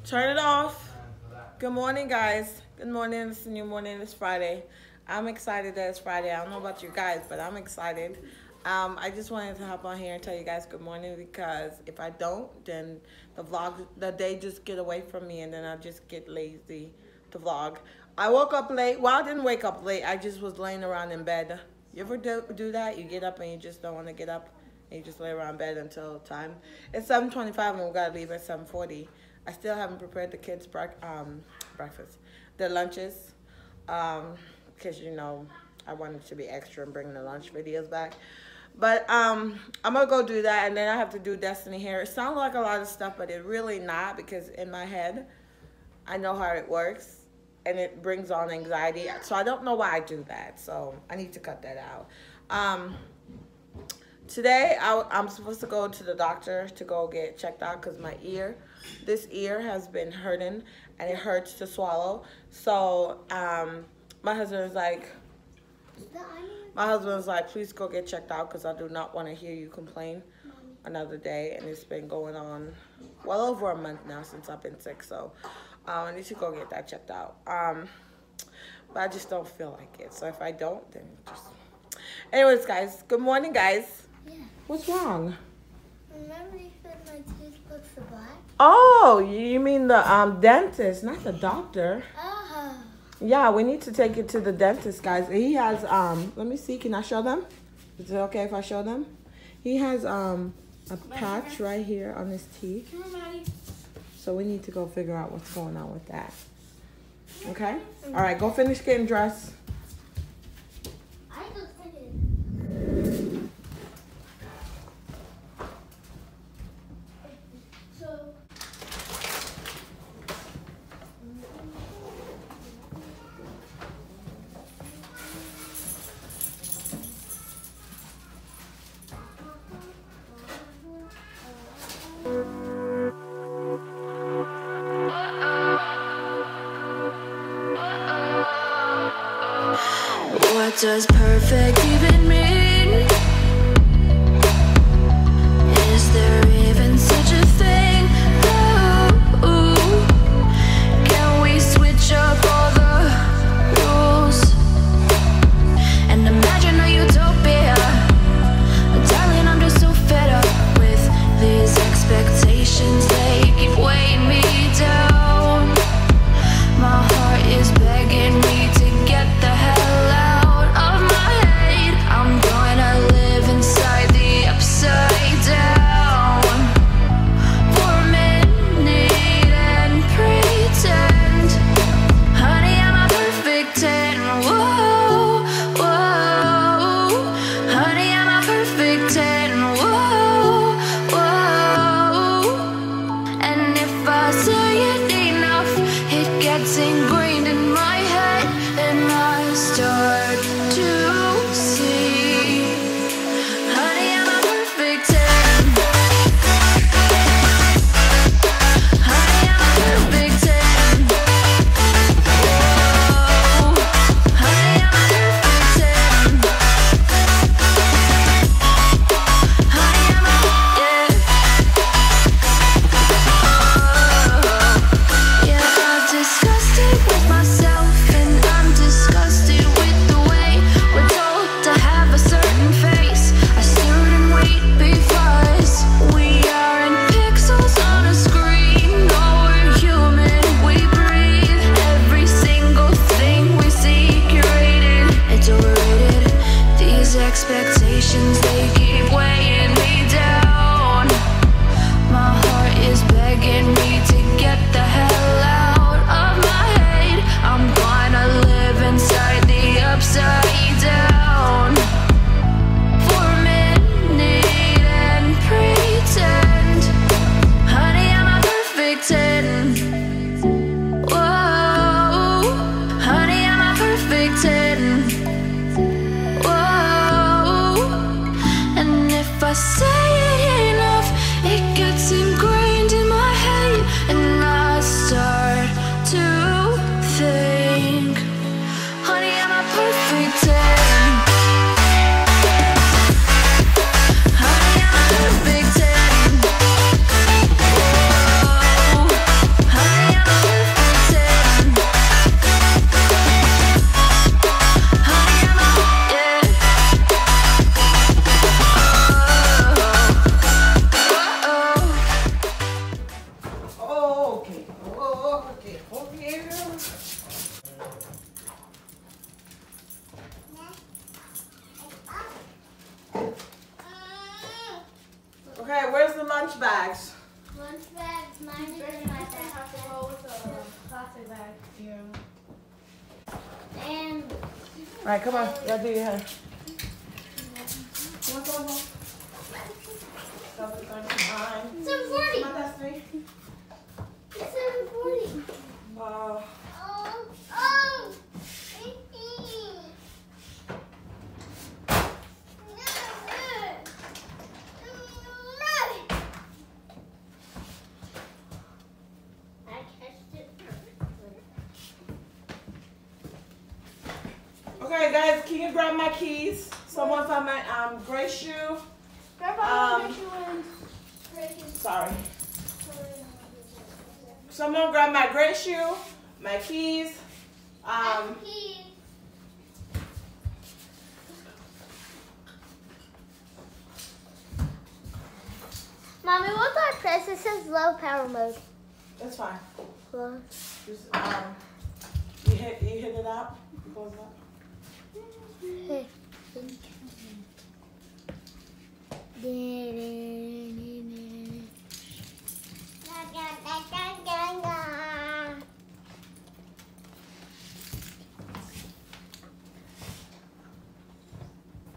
Turn it off. Good morning, guys. Good morning. It's a new morning. It's Friday. I'm excited that it's Friday. I don't know about you guys, but I'm excited. I just wanted to hop on here and tell you guys good morning, because if I don't, then the day just get away from me, and then I just get lazy to vlog. I woke up late. Well, I didn't wake up late. I just was laying around in bed. You ever do that? You get up and you just don't want to get up, and you just lay around bed until time. It's 7:25 and we gotta leave at 7:40. I still haven't prepared the kids' breakfast, their lunches, because you know I wanted to be extra and bring the lunch videos back. But I'm gonna go do that, and then I have to do Destiny hair. It sounds like a lot of stuff, but it really not, because in my head I know how it works, and it brings on anxiety. So I don't know why I do that. So I need to cut that out. Today I'm supposed to go to the doctor to go get checked out, because my this ear has been hurting and it hurts to swallow. So my husband was like, please go get checked out, because I do not want to hear you complain another day. And it's been going on well over a month now since I've been sick. So I need to go get that checked out. But I just don't feel like it. So if I don't, then just... Anyways, guys, good morning, guys. Yeah. What's wrong? Remember you said my tooth looks so black? Oh, you mean the dentist, not the doctor. Oh. Yeah, we need to take it to the dentist, guys. He has let me see, can I show them? Is it okay if I show them? He has a patch right here on his teeth. So we need to go figure out what's going on with that. Okay? All right, go finish getting dressed. What does perfect even mean? Is there even such a thing? Ooh, can we switch up all the rules and imagine a utopia? Darling, I'm just so fed up with these expectations. They keep weighing me down. My heart is begging me to get the hell out. I'm gonna live inside the upside down. lunch bags? Lunch bags, mine is in my backpack. Plastic bag. And All right, come on. You gotta do your hair. Come on, come on, come on. 740. Come on, Destiny. It's 740. Wow. Oh. Okay, guys, can you grab my keys? Someone found my gray shoe. Sorry. Someone grab my gray shoe, my keys. Mommy, what do I press? It says low power mode. That's fine. Low. Just, you hit it out. Close it up. Hey.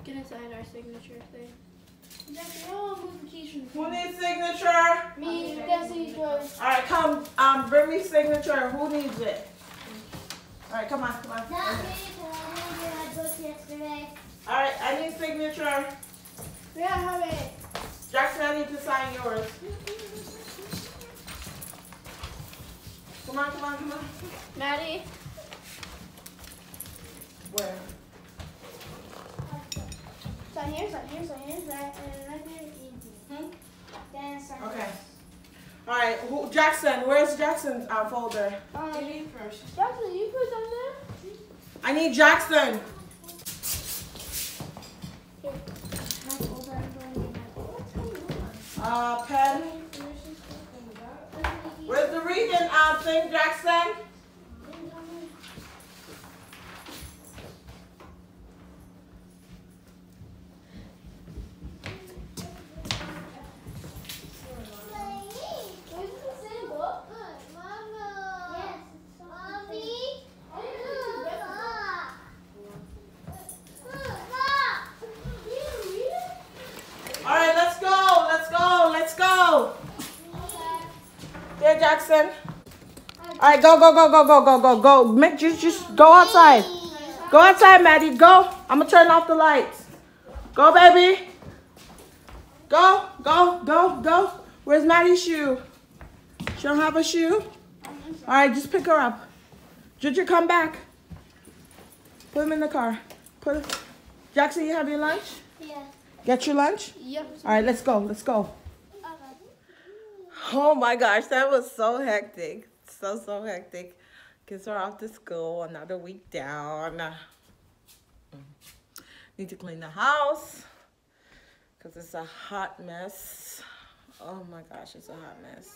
Gonna sign our signature thing. Oh, move the keys from Who needs signature? me. Destiny does. All right, come. Bring me signature. Who needs it? All right, come on, come on. Not me, because I didn't do my book yesterday. All right, I need signature. Yeah, I have it. Jaxson, I need to sign yours. Come on, come on, come on. Maddie. Where? Sign here, sign here, sign here, and right here is easy. Then sign. Okay. All right, Jaxson, where's Jackson's folder? You first. Jaxson, you put them there? I need Jaxson. Pen. Where's the reading thing, Jaxson? All right, let's go, let's go, let's go. There, Jaxson. All right, go, go, go, go, go, go, go, go. Just go outside. Go outside, Maddie. Go. I'm gonna turn off the lights. Go, baby. Go, go, go, go. Where's Maddie's shoe? She don't have a shoe? All right, just pick her up. Ginger, come back. Put him in the car. Jaxson, you have your lunch? Yeah. Get your lunch? Yep. All right, let's go, let's go. Oh my gosh, that was so hectic. So hectic. Kids are off to school, another week down. Need to clean the house because it's a hot mess. Oh my gosh, it's a hot mess.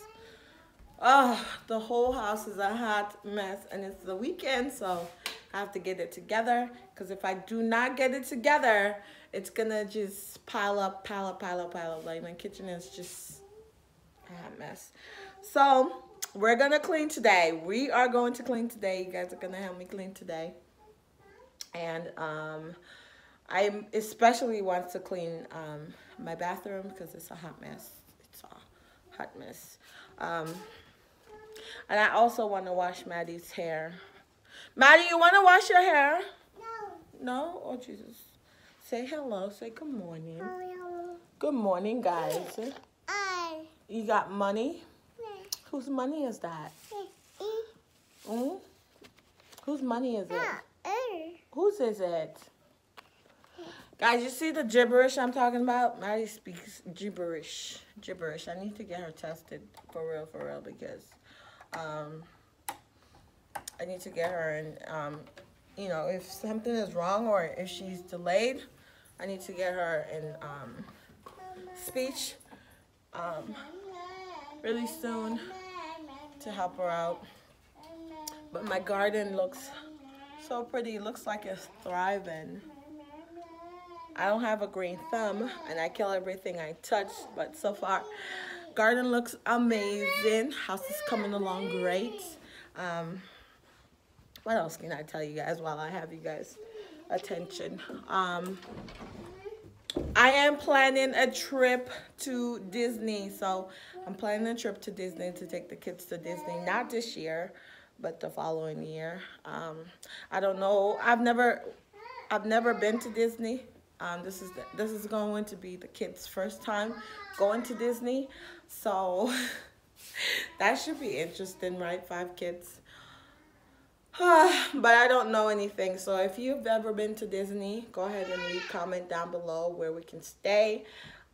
Oh, the whole house is a hot mess, and it's the weekend, so I have to get it together, because if I do not get it together, it's gonna just pile up. Like, my kitchen is just a hot mess. So we're gonna clean today. We are going to clean today. You guys are gonna help me clean today. And I especially want to clean my bathroom because it's a hot mess. It's a hot mess. And I also want to wash Maddie's hair. Maddie, you want to wash your hair? No. No? Oh, Jesus. Say hello. Say good morning. Hello. Good morning, guys. I. You got money? Whose money is that? Mm? Whose money is it? Whose is it? Guys, you see the gibberish I'm talking about? Maddie speaks gibberish. Gibberish. I need to get her tested for real, because I need to get her, and you know, if something is wrong or if she's delayed, I need to get her in speech really soon to help her out. But my garden looks so pretty. It looks like it's thriving. I don't have a green thumb, and I kill everything I touch, but so far Garden looks amazing. House is coming along great. What else can I tell you guys while I have you guys' attention? I am planning a trip to Disney. So I'm planning a trip to Disney to take the kids to Disney. Not this year, but the following year. I don't know. I've never been to Disney. This is going to be the kids' first time going to Disney. So that should be interesting, right? 5 kids. But I don't know anything. So if you've ever been to Disney, go ahead and leave a comment down below where we can stay,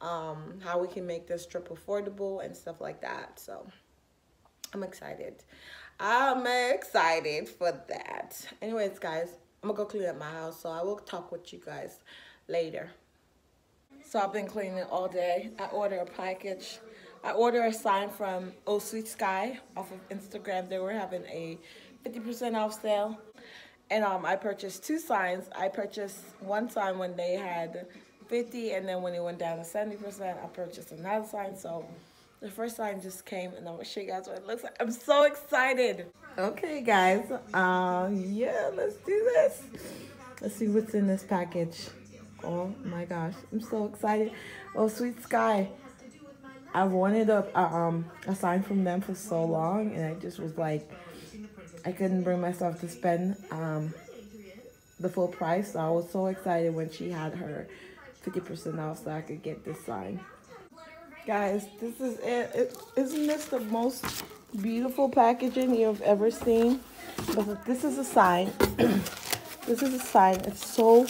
how we can make this trip affordable and stuff like that. So I'm excited. I'm excited for that. Anyways, guys, I'm gonna go clean up my house, so I will talk with you guys later. So I've been cleaning all day. I ordered a package. I ordered a sign from Oh Sweet Sky off of Instagram. They were having a 50% off sale. And I purchased 2 signs. I purchased one sign when they had 50, and then when it went down to 70%, I purchased another sign. So the first sign just came, and I'm gonna show you guys what it looks like. I'm so excited. Okay, guys. Yeah, let's do this. Let's see what's in this package. Oh my gosh, I'm so excited. Oh Sweet Sky. I've wanted a sign from them for so long, and I just was like, I couldn't bring myself to spend the full price. So I was so excited when she had her 50% off, so I could get this sign. Guys, this is it. Isn't this the most beautiful packaging you've ever seen? But this is a sign. This is a sign. It's so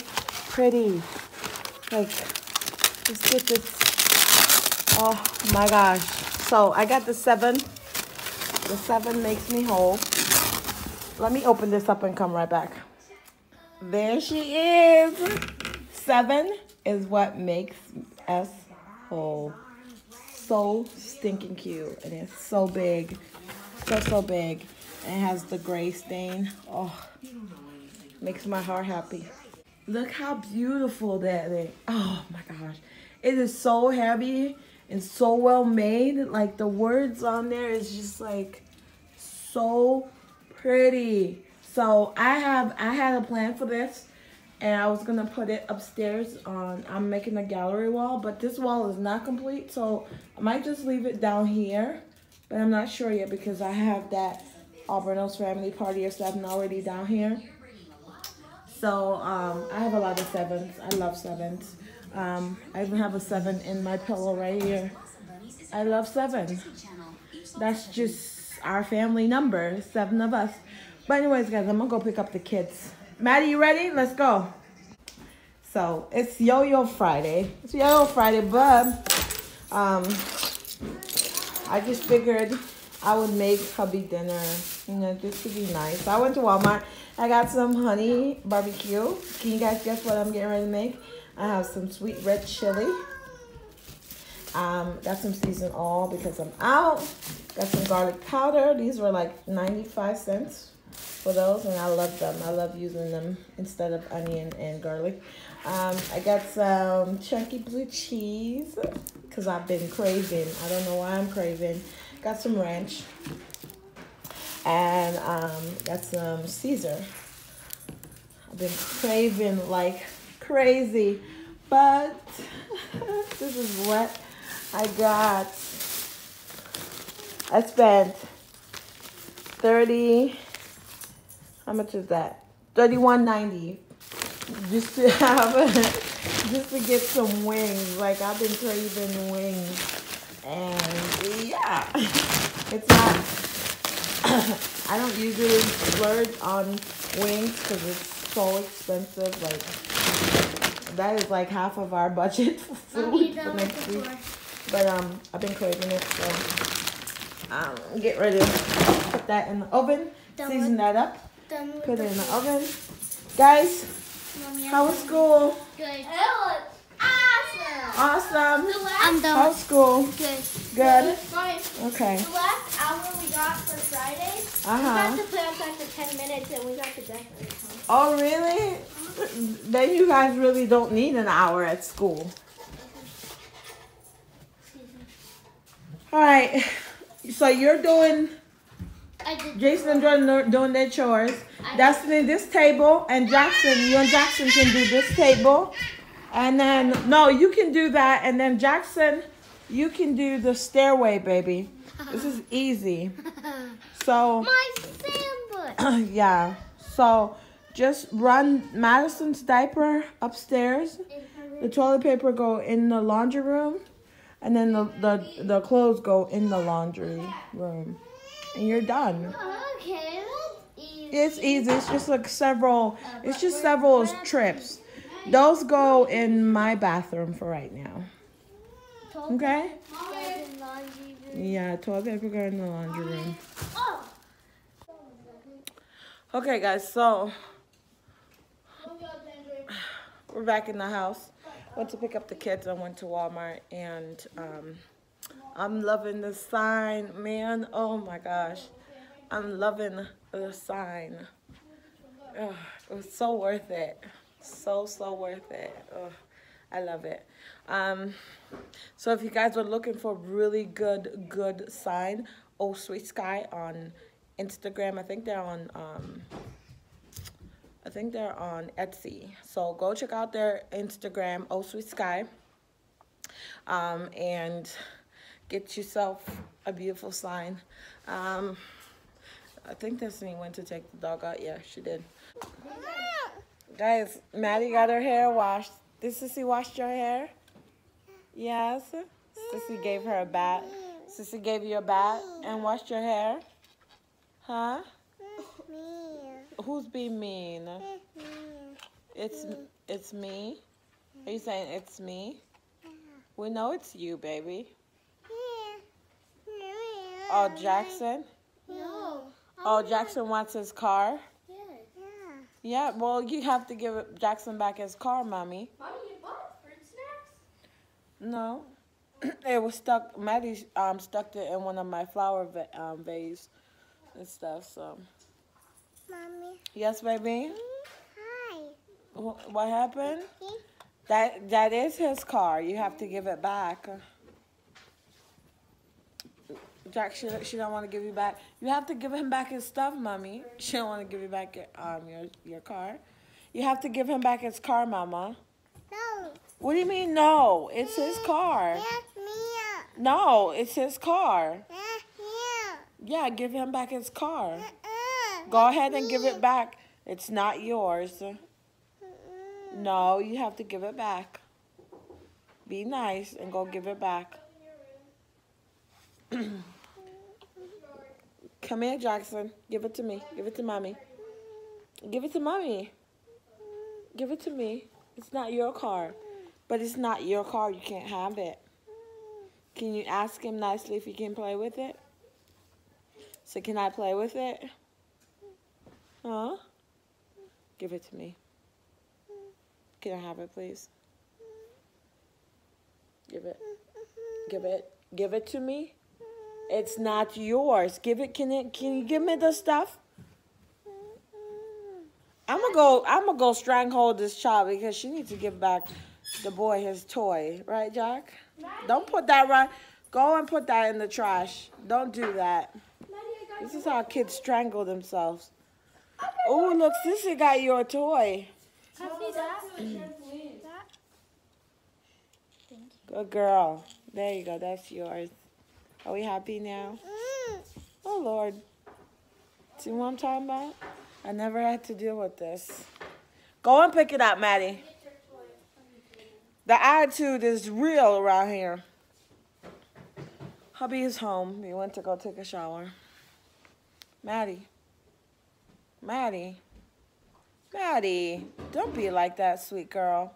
pretty. Like, let's get this. Oh my gosh. So I got the 7. The 7 makes me whole. Let me open this up and come right back. There she is. 7 is what makes us whole. So stinking cute. And it's so big. So big. And it has the gray stain. Oh, makes my heart happy. Look how beautiful that is. Oh my gosh. It is so heavy and so well made. Like the words on there is just like so pretty. So I had a plan for this, and I was gonna put it upstairs on, I'm making a gallery wall, but this wall is not complete, so I might just leave it down here, but I'm not sure yet because I have that Albornoz family party of 7 already down here. So I have a lot of 7s. I love 7s. I even have a 7 in my pillow right here. I love 7. That's just our family number, 7 of us. But anyways, guys, I'm gonna go pick up the kids. Maddie, you ready? Let's go. So it's Yo-Yo Friday. It's Yo-Yo Friday, but I just figured I would make hubby dinner, you know, just to be nice. I went to Walmart. I got some honey barbecue. Can you guys guess what I'm getting ready to make? I have some sweet red chili. Got some seasoned oil because I'm out. Got some garlic powder. These were like 95 cents for those, and I love them. I love using them instead of onion and garlic. I got some chunky blue cheese because I've been craving. I don't know why I'm craving. Got some ranch. And got some Caesar. I've been craving like crazy, but this is what I got. I spent how much is that? $31.90 just to have just to get some wings. Like, I've been craving wings, and yeah, it's not. I don't usually splurge on wings because it's so expensive. Like, that is like half of our budget for food for next week. But I've been craving it, so get ready to put that in the oven. Season that up. Put it in the oven. Guys, how was school? Good. It was awesome. Awesome. I'm done. How's school? Good. Okay. The last hour we got for Friday, we got to play outside for 10 minutes and we got to decorate. Oh, really? Then you guys really don't need an hour at school. All right. So you're doing. Jason and doing their chores. Destiny, this table, and Jaxson, you and Jaxson can do this table. And then, no, you can do that. And then Jaxson, you can do the stairway, baby. This is easy. So, My sandwich. yeah. So, just run Madison's diaper upstairs. The toilet paper go in the laundry room. And then the clothes go in the laundry room. And you're done. Okay, that's easy. It's easy. It's just like several trips. Those go in my bathroom for right now. Okay? Yeah, toilet paper go in the laundry room. Okay, guys, so we're back in the house. Went to pick up the kids. I went to Walmart, and I'm loving the sign, man. Oh my gosh. I'm loving the sign. Ugh, it was so worth it. So worth it. Ugh, I love it. So if you guys are looking for really good sign, Oh Sweet Sky on Instagram. I think they're on Etsy. So go check out their Instagram, Oh Sweet Sky. And get yourself a beautiful sign. I think Destiny went to take the dog out. Yeah, she did. Guys, Maddie got her hair washed. Did Sissy wash your hair? Yes. Sissy gave her a bath. Sissy gave you a bath and washed your hair? Huh? Who's being mean? It's me? Are you saying it's me? We know it's you, baby. Oh, Jaxson? No. Oh, Jaxson wants his car? Yeah. Yeah, well, you have to give Jaxson back his car, Mommy. Mommy, you bought fruit snacks? No. It was stuck. Maddie stuck it in one of my flower vase and stuff, so. Mommy. Yes, baby? Hi. What happened? That is his car. You have to give it back. Jack, she don't want to give you back. You have to give him back his stuff, Mommy. She don't want to give you back your car. You have to give him back his car, Mama. No. What do you mean, no? It's his car. No, it's his car. Yeah, give him back his car. Go ahead and give it back. It's not yours. No, you have to give it back. Be nice and go give it back. Come here, Jaxson. Give it to me. Give it to Mommy. Give it to Mommy. Give it to me. It's not your car. But it's not your car. You can't have it. Can you ask him nicely if he can play with it? So can I play with it? Huh? Give it to me. Can I have it, please? Give it. Give it. Give it to me. It's not yours. Give it. Can you give me the stuff? I'm gonna go stranglehold this child because she needs to give back the boy his toy, right, Jack? Don't put that right. Go and put that in the trash. Don't do that. This is how kids strangle themselves. Oh, look, Sissy got your toy. Can I see that? Good girl. There you go. That's yours. Are we happy now? Oh, Lord. See what I'm talking about? I never had to deal with this. Go and pick it up, Maddie. The attitude is real around here. Hubby is home. He went to go take a shower. Maddie. Maddie. Maddie. Don't be like that, sweet girl.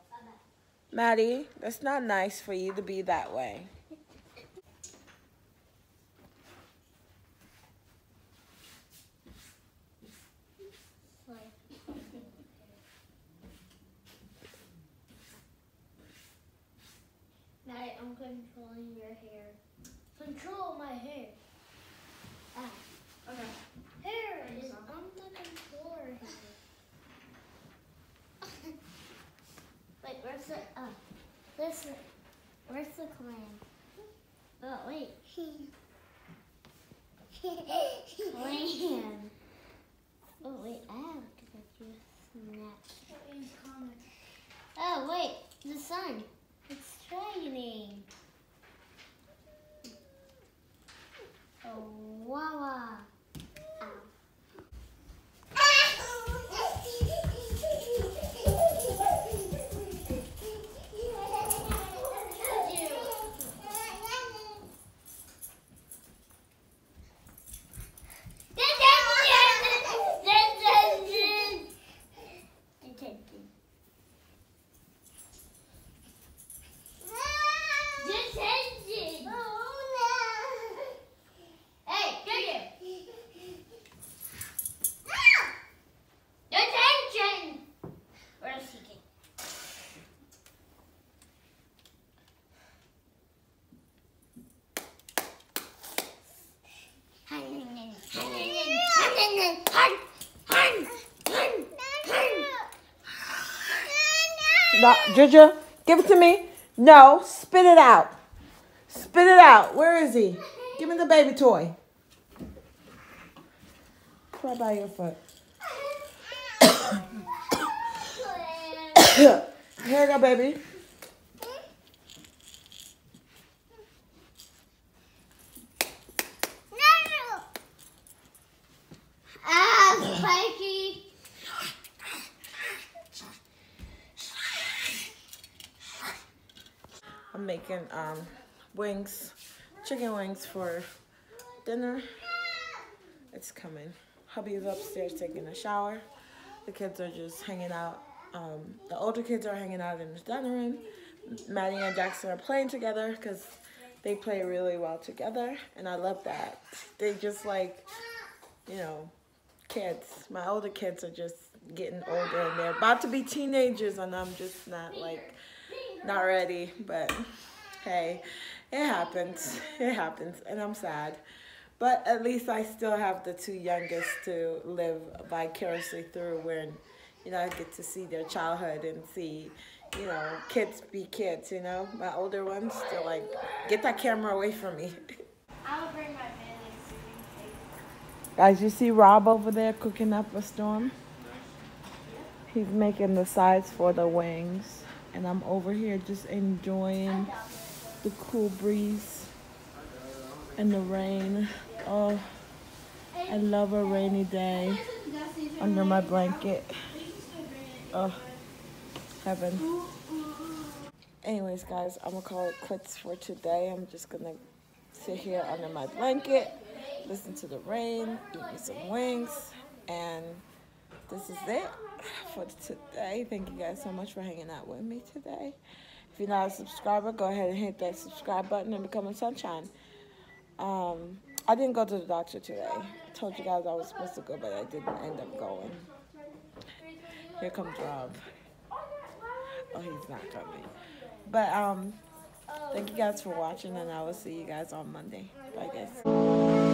Maddie, that's not nice for you to be that way. Maddie, I'm controlling your hair. Control my hair. Ah. Okay. Hair is on the controller here. Wait, where's the where's the command? Oh, wait. Clam. Oh, wait, I have to get you a snack. Oh, wait, the sun. It's shining. Oh, wow. No, Ginger, give it to me. No, spit it out. Spit it out. Where is he? Give me the baby toy. Right by your foot. Here you go, baby. Spiky. I'm making wings, chicken wings for dinner. It's coming. Hubby's upstairs taking a shower. The kids are just hanging out. The older kids are hanging out in the dining room. Maddie and Jackson are playing together because they play really well together, and I love that. They just like, you know, kids. My older kids are just getting older, and they're about to be teenagers, and I'm just not ready. But hey, it happens. It happens, and I'm sad. But at least I still have the two youngest to live vicariously through, where, you know, I get to see their childhood and see, you know, kids be kids, you know. My older ones still like, get that camera away from me. I will bring my family. Guys, you see Rob over there cooking up a storm? He's making the sides for the wings. And I'm over here just enjoying the cool breeze and the rain. Oh, I love a rainy day under my blanket. Oh, heaven. Anyways, guys, I'm gonna call it quits for today. I'm just gonna sit here under my blanket, listen to the rain, eat me some wings, and this is it for today. Thank you guys so much for hanging out with me today. If you're not a subscriber, go ahead and hit that subscribe button and become a sunshine. I didn't go to the doctor today. I told you guys I was supposed to go, but I didn't end up going. Here comes Rob. Oh, he's not coming. But thank you guys for watching, and I will see you guys on Monday. Bye, guys.